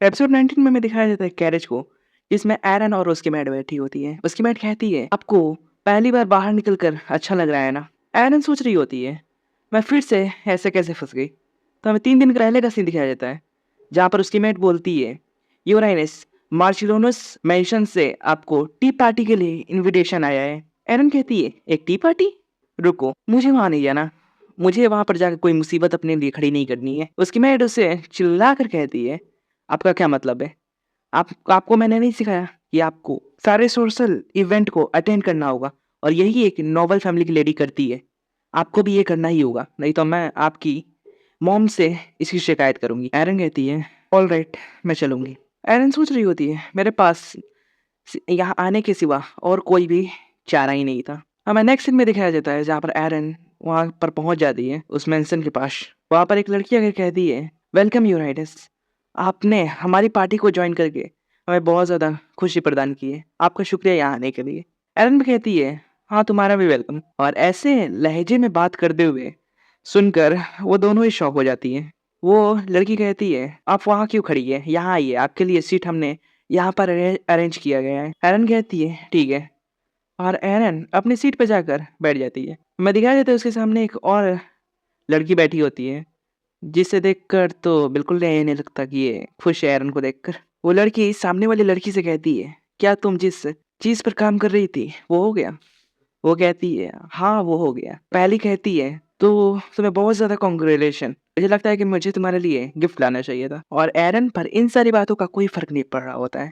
Episode 19 में हमें दिखाया जाता है कैरेज को, जिसमें एरन और उसकी मेड बैठी होती है। उसकी मेड कहती है, आपको पहली बार बाहर निकल कर अच्छा लग रहा है ना? एरन सोच रही होती है, मैं फिर से ऐसे कैसे फंस गई। तो हमें 3 दिन पहले का सीन दिखाया जाता है, जहाँ पर उसकी मेड बोलती है, यूराइनस मार्चिलोनस मेंशन से आपको टी पार्टी के लिए इनविटेशन आया है। एरन कहती है, एक टी पार्टी? रुको, मुझे वहाँ नहीं जाना। मुझे वहाँ पर जाकर कोई मुसीबत अपने लिए खड़ी नहीं करनी है। उसकी मेड उसे चिल्ला कर कहती है, आपका क्या मतलब है? आपको मैंने नहीं सिखाया कि आपको सारे सोशल इवेंट को अटेंड करना होगा, और यही एक नॉबल फैमिली की लेडी करती है। आपको भी ये करना ही होगा, नहीं तो मैं आपकी मॉम से इसकी शिकायत करूंगी। एरन कहती है, ऑल राइट, मैं चलूंगी। एरन सोच रही होती है, मेरे पास यहाँ आने के सिवा और कोई भी चारा ही नहीं था। हमें नेक्स्ट सीन में दिखाया जाता है, जहाँ पर एरन वहाँ पर पहुंच जाती है उस मेंशन के पास। वहाँ पर एक लड़की आकर कहती है, वेलकम यूराइडस, आपने हमारी पार्टी को ज्वाइन करके हमें बहुत ज़्यादा खुशी प्रदान की है। आपका शुक्रिया यहाँ आने के लिए। एरन भी कहती है, हाँ तुम्हारा भी वेलकम। और ऐसे लहजे में बात करते हुए सुनकर वो दोनों ही शॉक हो जाती हैं। वो लड़की कहती है, आप वहाँ क्यों खड़ी है? यहाँ आइए, आपके लिए सीट हमने यहाँ पर अरेंज किया गया है। एरन कहती है, ठीक है। और एरन अपनी सीट पर जाकर बैठ जाती है। मैं दिखाया जाता है उसके सामने एक और लड़की बैठी होती है, जिसे देखकर तो बिल्कुल ये नहीं लगता कि ये खुश है एरन को देखकर। वो लड़की सामने वाली लड़की से कहती है, क्या तुम जिस चीज पर काम कर रही थी वो हो गया? वो कहती है, हाँ वो हो गया। पहली कहती है, तो तुम्हें बहुत ज्यादा कॉन्ग्रेचुलेशन, मुझे लगता है कि मुझे तुम्हारे लिए गिफ्ट लाना चाहिए था। और एरन पर इन सारी बातों का कोई फर्क नहीं पड़ रहा होता है।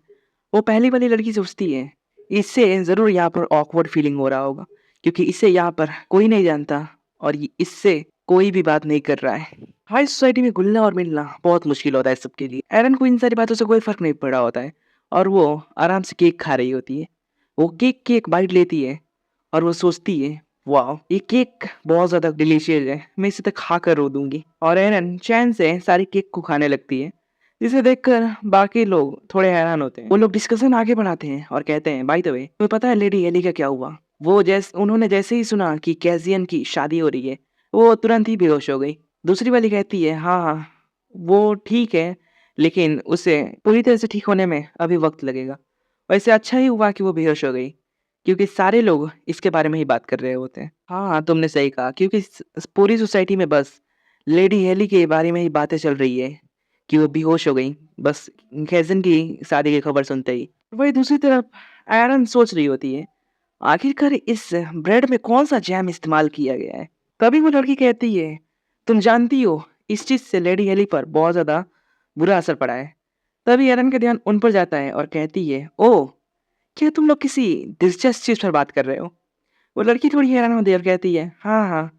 वो पहली वाली लड़की सोचती है, इससे जरूर यहाँ पर ऑकवर्ड फीलिंग हो रहा होगा, क्योंकि इसे यहाँ पर कोई नहीं जानता और इससे कोई भी बात नहीं कर रहा है। हाई सोसाइटी में घुलना और मिलना बहुत मुश्किल होता है सबके लिए। एरन को इन सारी बातों से कोई फर्क नहीं पड़ रहा होता है, और वो आराम से केक खा रही होती है। वो केक की एक बाइट लेती है और वो सोचती है, वाह ये केक बहुत ज्यादा डिलीशियस है, मैं इसे तो खा कर रो दूंगी। और एरन चैन से सारी केक को खाने लगती है, जिसे देखकर बाकी लोग थोड़े हैरान होते हैं। वो लोग डिस्कशन आगे बढ़ाते हैं और कहते हैं, बाय द वे तुम्हें पता है लेडी एली का क्या हुआ? उन्होंने जैसे ही सुना कि कैजियन की शादी हो रही है, वो तुरंत ही बेहोश हो गई। दूसरी वाली कहती है, हाँ हाँ वो ठीक है, लेकिन उसे पूरी तरह से ठीक होने में अभी वक्त लगेगा। वैसे अच्छा ही हुआ कि वो बेहोश हो गई, क्योंकि सारे लोग इसके बारे में ही बात कर रहे होते हैं। हाँ हाँ तुमने सही कहा, क्योंकि पूरी सोसाइटी में बस लेडी हेली के बारे में ही बातें चल रही है कि वो बेहोश हो गई, बस कैजन की शादी की खबर सुनते ही। वही दूसरी तरफ एरन सोच रही होती है, आखिरकार इस ब्रेड में कौन सा जैम इस्तेमाल किया गया है? तभी वो लड़की कहती है, तुम जानती हो इस चीज से लेडी हेली पर बहुत ज्यादा बुरा असर पड़ा है। तभी एरन का ध्यान उन पर जाता है और कहती है, ओह क्या तुम लोग किसी दिलचस्प चीज पर बात कर रहे हो? वो लड़की थोड़ी हैरान होती है और कहती है, हाँ हाँ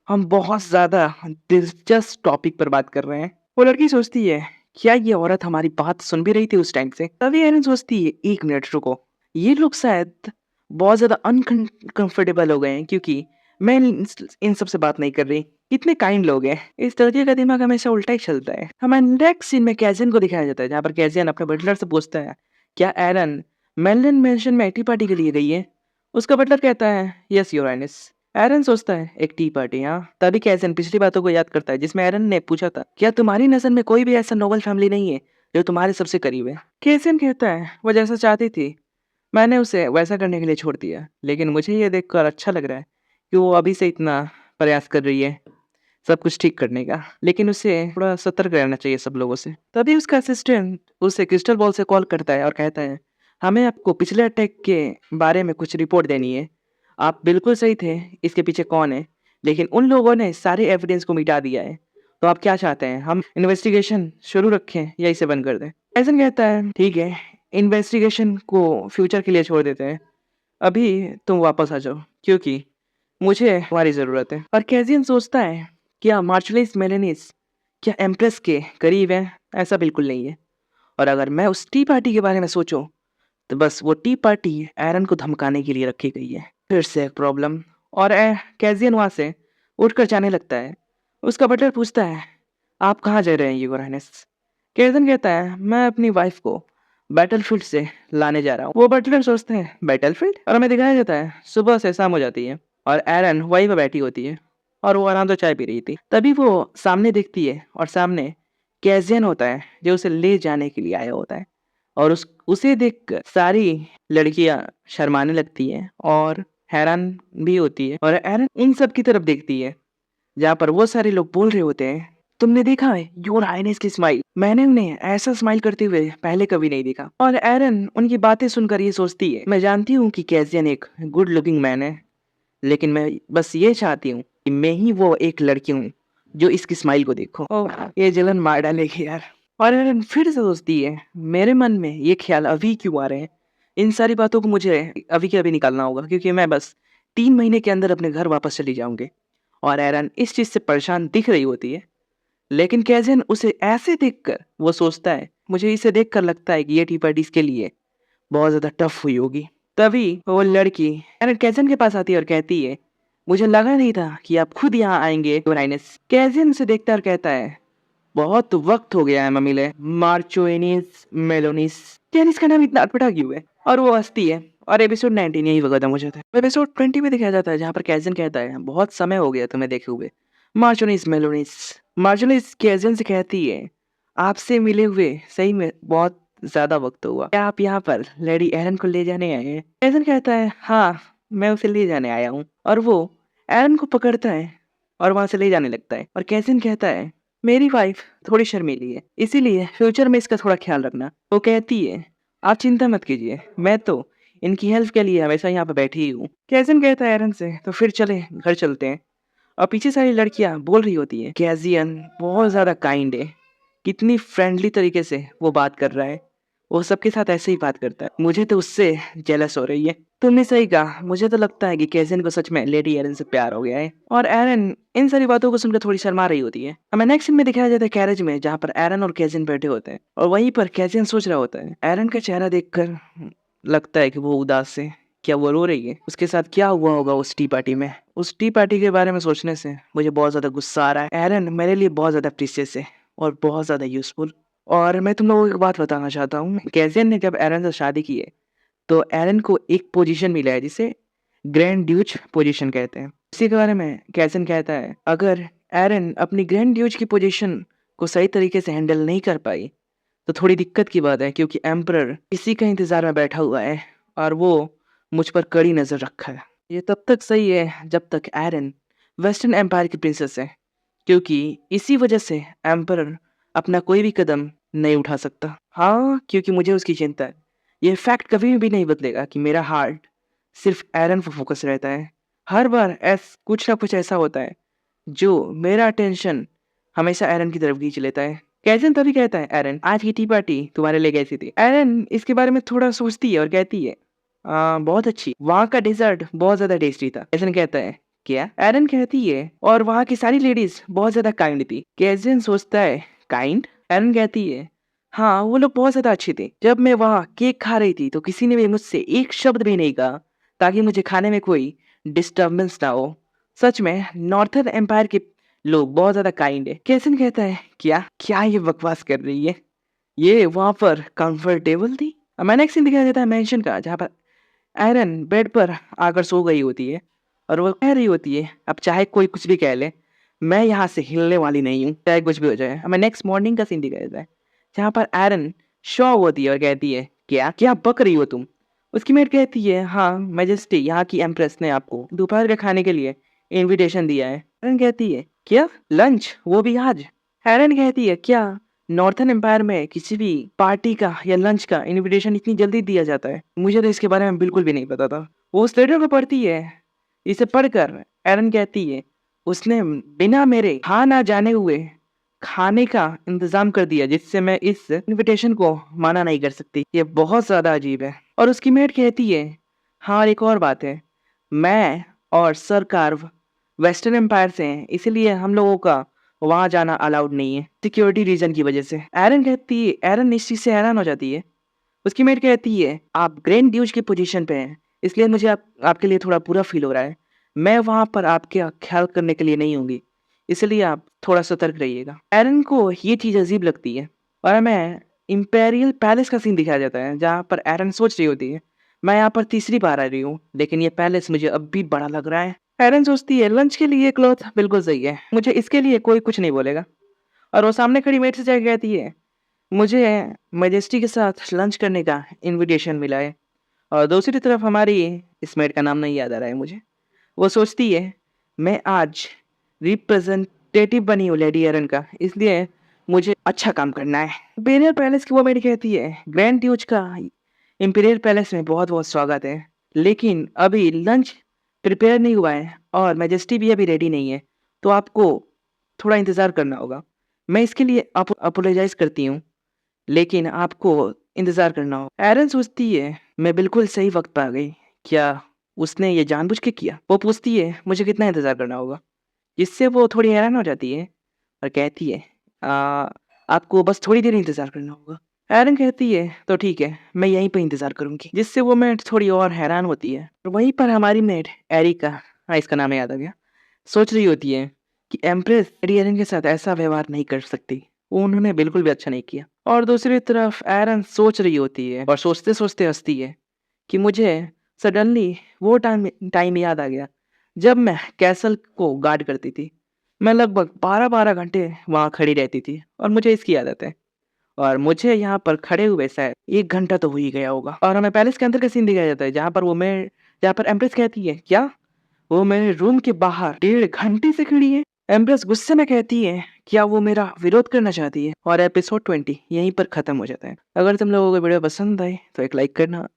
हम बहुत ज्यादा दिलचस्प टॉपिक पर बात कर रहे हैं। वो लड़की सोचती है, क्या ये औरत हमारी बात सुन भी रही थी उस टाइम से? तभी एरन सोचती है, एक मिनट रुको, ये लोग शायद बहुत ज्यादा अनकंफर्टेबल हो गए हैं, क्योंकि मैं इन सब से बात नहीं कर रही। कितने काइंड लोग हैं। इस लड़के का दिमाग हमेशा उल्टा ही चलता है। हमें नेक्स्ट सीन में कैजियन को दिखाया जाता है, जहाँ पर कैजियन अपने बटलर से पूछता है, क्या एरन मेनलन मेंशन में टी पार्टी के लिए गई है? उसका बटलर कहता है, यस योर हाइनेस। एरन सोचता है, एक टी पार्टी? हाँ। तभी कैसन पिछली बातों को याद करता है, जिसमें एरन ने पूछा था, क्या तुम्हारी नजर में कोई भी ऐसा नोबल फैमिली नहीं है जो तुम्हारे सबसे करीब है? कैसन कहता है, वो जैसा चाहती थी मैंने उसे वैसा करने के लिए छोड़ दिया, लेकिन मुझे ये देखकर अच्छा लग रहा है कि वो अभी से इतना प्रयास कर रही है सब कुछ ठीक करने का, लेकिन उसे थोड़ा सतर्क रहना चाहिए सब लोगों से। तभी उसका असिस्टेंट उसे क्रिस्टल बॉल से कॉल करता है और कहता है, हमें आपको पिछले अटैक के बारे में कुछ रिपोर्ट देनी है। आप बिल्कुल सही थे, इसके पीछे कौन है, लेकिन उन लोगों ने सारे एविडेंस को मिटा दिया है। तो आप क्या चाहते हैं, हम इन्वेस्टिगेशन शुरू रखें या इसे बंद कर दें? ऐसा कहता है, ठीक है, इन्वेस्टिगेशन को फ्यूचर के लिए छोड़ देते हैं। अभी तुम वापस आ जाओ, क्योंकि मुझे तुम्हारी ज़रूरत है। और कैजियन सोचता है, क्या मार्शलिस मेलेनिस क्या एम्प्रेस के करीब है? ऐसा बिल्कुल नहीं है। और अगर मैं उस टी पार्टी के बारे में सोचूं, तो बस वो टी पार्टी एरन को धमकाने के लिए रखी गई है। फिर से एक प्रॉब्लम। और कैजियन वहाँ से उठकर जाने लगता है। उसका बटलर पूछता है, आप कहाँ जा रहे हैं योर हाइनेस? कैजियन कहता है, मैं अपनी वाइफ को बैटलफील्ड से लाने जा रहा हूँ। वो बटलर सोचते हैं, बैटलफील्ड? और हमें दिखाया जाता है सुबह से शाम हो जाती है और एरन वहीं पर बैठी होती है और वो आराम से चाय पी रही थी। तभी वो सामने देखती है और सामने कैज़ियन होता है जो उसे ले जाने के लिए आया होता है और उसे देखकर सारी लड़कियाँ शर्माने लगती हैं और हैरान भी होती है और एरन उन सब की तरफ देखती है जहाँ पर वो सारे लोग बोल रहे होते हैं, तुमने देखा है योर हाइनेस की स्माइल? मैंने उन्हें ऐसा स्माइल करते हुए पहले कभी नहीं देखा। और एरन उनकी बातें सुनकर ये सोचती है, मैं जानती हूँ कि कैसियन एक गुड लुकिंग मैन है, लेकिन मैं बस ये चाहती हूँ कि मैं ही वो एक लड़की हूँ जो इसकी स्माइल को देखो। ओह, ये जलन मार डालेगी यार। और एरन फिर से सोचती है, मेरे मन में ये ख्याल अभी क्यों आ रहे हैं? इन सारी बातों को मुझे अभी के अभी निकालना होगा क्योंकि मैं बस 3 महीने के अंदर अपने घर वापस चली जाऊंगी। और एरन इस चीज से परेशान दिख रही होती है, लेकिन कैजन उसे ऐसे देखकर वो सोचता है, मुझे इसे देखकर लगता है कि ये टी पार्टी इसके लिए बहुत ज्यादा टफ हुई होगी। तभी वो लड़की एरन कैजन के पास आती है और कहती है, मुझे लगा नहीं था कि आप खुद यहाँ आएंगे राइनस। कैजन उसे देखता है और कहता है, बहुत वक्त हो गया है ममिले। मार्चोइनिस मेलोनिस, यार इसका नाम इतना अटपटा क्यों है? और वो हंसती है। और एपिसोड 19 यही खत्म हो जाता है। एपिसोड 20 में दिखाया जाता है जहाँ पर कैजन कहता है, बहुत समय हो गया तुम्हें देखे हुए। मार्चोनिस मेलोनिस, मार्चोनिस कैजन से कहती है, आपसे मिले हुए सही में बहुत ज्यादा वक्त हुआ। क्या आप यहाँ पर लेडी एरन को ले जाने आए हैं? कैजन कहता है, हाँ मैं उसे ले जाने आया हूँ। और वो एरन को पकड़ता है और वहां से ले जाने लगता है। और कैजन कहता है, मेरी वाइफ थोड़ी शर्मीली है, इसीलिए फ्यूचर में इसका थोड़ा ख्याल रखना। वो कहती है, आप चिंता मत कीजिए, मैं तो इनकी हेल्प के लिए हमेशा यहाँ पे बैठी ही हूँ। कैजन कहता है एरन से, तो फिर चले घर चलते हैं। और पीछे सारी लड़कियां बोल रही होती है, कैजियन बहुत ज्यादा काइंड है, कितनी फ्रेंडली तरीके से वो बात कर रहा है, वो सबके साथ ऐसे ही बात करता है, मुझे तो उससे जेलस हो रही है। तुमने सही कहा, मुझे तो लगता है कि कैजन को सच में लेडी एरन से प्यार हो गया है। और एरन इन सारी बातों को सुनकर थोड़ी शर्मा रही होती है। हमें नेक्स्ट सीन में दिखाया जाता है कैरेज में, जहाँ पर एरन और कैजन बैठे होते हैं और वहीं पर कैजन सोच रहा होता है। एरन का चेहरा देखकर लगता है कि वो उदास है। क्या वो रो रही है? उसके साथ क्या हुआ होगा उस टी पार्टी में? उस टी पार्टी के बारे में सोचने से मुझे बहुत ज्यादा गुस्सा आ रहा है। एरन मेरे लिए बहुत ज्यादा प्रीशियस है और बहुत ज्यादा यूजफुल। और मैं तुम लोगों को एक बात बताना चाहता हूँ, कैजियन ने जब एरन से शादी की है तो एरन को एक पोजीशन मिला है जिसे ग्रैंड ड्यूच पोजीशन कहते हैं। इसी के बारे में कैजियन कहता है, अगर एरन अपनी ग्रैंड ड्यूच की पोजीशन को सही तरीके से हैंडल नहीं कर पाई तो थोड़ी दिक्कत की बात है, क्योंकि एम्परर इसी का इंतजार में बैठा हुआ है और वो मुझ पर कड़ी नजर रखा है। ये तब तक सही है जब तक एरन वेस्टर्न एम्पायर की प्रिंसेस है, क्योंकि इसी वजह से एम्परर अपना कोई भी कदम नहीं उठा सकता। हाँ, क्योंकि मुझे उसकी चिंता है। ये फैक्ट कभी भी नहीं बदलेगा कि मेरा हार्ट सिर्फ एरन पर फोकस रहता है। हर बार कुछ ना कुछ ऐसा होता है जो मेरा अटेंशन हमेशा एरन की तरफ खींच लेता है। कैजन तभी कहता है, एरन आज की टी पार्टी तुम्हारे लिए कैसी थी? एरन इसके बारे में थोड़ा सोचती है और कहती है, बहुत अच्छी, वहाँ का डेजर्ट बहुत ज्यादा टेस्टी था। कैजन कहता है, क्या? एरन कहती है, और वहाँ की सारी लेडीज बहुत ज्यादा काइंड थी। कैजन सोचता है, काइंड? एरन कहती है, हाँ वो लोग बहुत ज्यादा अच्छे थे। जब मैं वहाँ केक खा रही थी तो किसी ने भी मुझसे एक शब्द भी नहीं कहा ताकि मुझे खाने में कोई डिस्टर्बेंस ना हो। सच में नॉर्थर्न एम्पायर के लोग बहुत ज्यादा काइंड है। कैसन कहता है, क्या क्या ये बकवास कर रही है? ये वहां पर कंफर्टेबल थी। मैंने एक सीन दिखाया जाता है मेंशन का, जहाँ पर आयरन बेड पर आकर सो गई होती है और वो कह रही होती है, अब चाहे कोई कुछ भी कह ले, मैं यहाँ से हिलने वाली नहीं हूँ, चाहे कुछ भी हो जाए। हमें नेक्स्ट मॉर्निंग का सीन दिखाया जाता है जहाँ पर आयरन शॉक होती है और कहती है, क्या क्या बक रही हो तुम? उसकी मेट कहती है, हाँ मैजेस्टी, यहाँ की एम्प्रेस ने आपको दोपहर के खाने के लिए इनविटेशन दिया है। एरन कहती है, क्या लंच, वो भी आज? एरन कहती है, क्या नॉर्थर्न एम्पायर में किसी भी पार्टी का या लंच का इनविटेशन इतनी जल्दी दिया जाता है? मुझे तो इसके बारे में बिल्कुल भी नहीं पता था। वो उस लेटर को पढ़ती है। इसे पढ़कर एरन कहती है, उसने बिना मेरे खा ना जाने हुए खाने का इंतजाम कर दिया जिससे मैं इस इनविटेशन को माना नहीं कर सकती। ये बहुत ज्यादा अजीब है। और उसकी मेट कहती है, हाँ और एक और बात है, मैं और सर कार्व वेस्टर्न एम्पायर से हैं, इसीलिए हम लोगों का वहां जाना अलाउड नहीं है, सिक्योरिटी रीजन की वजह से। एरन कहती है, एरन इस चीज से हैरान हो जाती है। उसकी मेट कहती है, आप ग्रैंड ड्यूज की पोजीशन पे हैं, इसलिए मुझे आपके लिए थोड़ा बुरा फील हो रहा है। मैं वहां पर आपके ख्याल करने के लिए नहीं होंगी, इसलिए आप थोड़ा सतर्क रहिएगा। एरन को ये चीज अजीब लगती है। और हमें इंपेरियल पैलेस का सीन दिखाया जाता है जहाँ पर एरन सोच रही होती है, मैं यहाँ पर तीसरी बार आ रही हूँ, लेकिन ये पैलेस मुझे अब भी बड़ा लग रहा है। एरन सोचती है, लंच के लिए क्लॉथ बिल्कुल सही है, मुझे इसके लिए कोई कुछ नहीं बोलेगा। और वो सामने खड़ी मेड से जाके कहती है, मुझे मैजेस्टी के साथ लंच करने का इनविटेशन मिला है। और दूसरी तरफ हमारी इस मेड का नाम नहीं याद आ रहा है मुझे। वो सोचती है, मैं आज रिप्रेजेंटेटिव बनी हूँ लेडी एरन का, इसलिए मुझे अच्छा काम करना है। इम्पीरियल पैलेस की वो मेड कहती है, ग्रैंड ड्यूज का इम्पीरियल पैलेस में बहुत-बहुत स्वागत है, लेकिन अभी लंच प्रिपेयर नहीं हुआ है और मैजेस्टी भी अभी रेडी नहीं है, तो आपको थोड़ा इंतज़ार करना होगा। मैं इसके लिए अपोलोजाइज़ करती हूँ, लेकिन आपको इंतज़ार करना होगा। एरन सोचती है, मैं बिल्कुल सही वक़्त पे आ गई। क्या उसने ये जानबूझ के किया? वो पूछती है, मुझे कितना इंतज़ार करना होगा? जिससे वो थोड़ी हैरान हो जाती है और कहती है, "अ, आपको बस थोड़ी देर इंतज़ार करना होगा।" एरन कहती है, "तो ठीक है, मैं यहीं पे इंतज़ार करूँगी।" जिससे वो मेड थोड़ी और हैरान होती है। और वहीं पर हमारी मेड एरिका, हाँ, इसका नाम याद आ गया, सोच रही होती है कि एम्प्रेस लेडी एरन के साथ ऐसा व्यवहार नहीं कर सकती। वो उन्होंने बिल्कुल भी अच्छा नहीं किया। और दूसरी तरफ एरन सोच रही होती है और सोचते-सोचते हँसती है कि मुझे सडनली वो टाइम टाइम याद आ गया, जब मैं कैसल को गार्ड करती थी। मैं लगभग 12-12 घंटे वहाँ खड़ी रहती थी और मुझे इसकी आदत है। और मुझे यहाँ पर खड़े हुए शायद 1 घंटा तो हो ही गया होगा। और हमें पैलेस के अंदर का सीन दिखाया जाता है, जहाँ पर एम्प्रेस कहती है, "क्या? वो मेरे रूम के बाहर 1.5 घंटे से खड़ी है?" एम्प्रेस गुस्से में कहती है, "क्या वो मेरा विरोध करना चाहती है?" और एपिसोड 20 यहीं पर खत्म हो जाता है। अगर तुम लोगों को वीडियो पसंद आई तो एक लाइक करना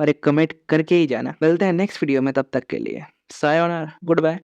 और एक कमेंट करके ही जाना। मिलते हैं नेक्स्ट वीडियो में, तब तक के लिए सायोनारा, गुड बाय।